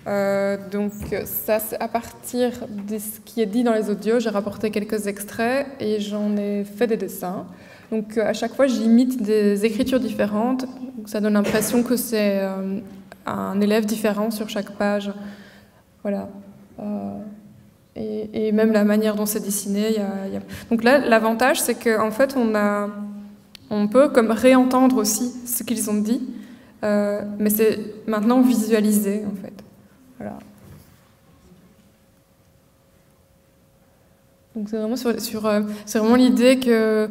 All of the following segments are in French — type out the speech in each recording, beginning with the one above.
Donc ça, c'est à partir de ce qui est dit dans les audios, j'ai rapporté quelques extraits et j'en ai fait des dessins. Donc à chaque fois, j'imite des écritures différentes. Donc, ça donne l'impression que c'est un élève différent sur chaque page. Voilà. Et même la manière dont c'est dessiné. Donc là, l'avantage, c'est qu'en fait, on peut comme réentendre aussi ce qu'ils ont dit, mais c'est maintenant visualisé, en fait. Voilà. Donc c'est vraiment c'est vraiment l'idée que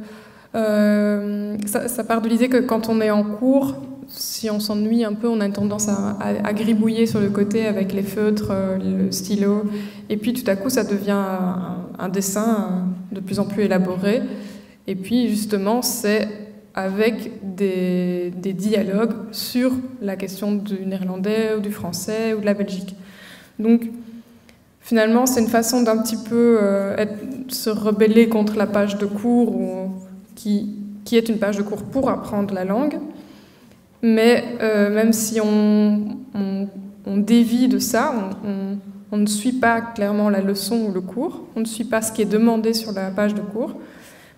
ça part de l'idée que quand on est en cours, si on s'ennuie un peu, on a tendance à gribouiller sur le côté avec les feutres, le stylo, et puis tout à coup ça devient un dessin de plus en plus élaboré. Et puis justement c'est avec des dialogues sur la question du néerlandais ou du français ou de la Belgique. Donc finalement c'est une façon d'un petit peu se rebeller contre la page de cours qui est une page de cours pour apprendre la langue. Mais même si on dévie de ça, on ne suit pas clairement la leçon ou le cours, on ne suit pas ce qui est demandé sur la page de cours,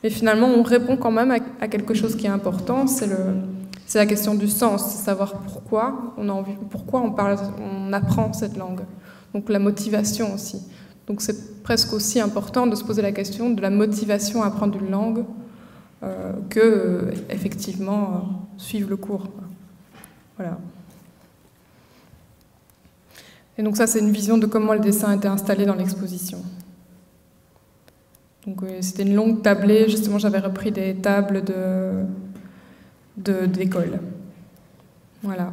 mais finalement on répond quand même à quelque chose qui est important, c'est la question du sens, c'est savoir pourquoi on apprend cette langue, donc la motivation aussi. Donc c'est presque aussi important de se poser la question de la motivation à apprendre une langue que effectivement suivre le cours. Voilà. Et donc ça, c'est une vision de comment le dessin a été installé dans l'exposition. Donc c'était une longue tablée, justement j'avais repris des tables d'école. Voilà.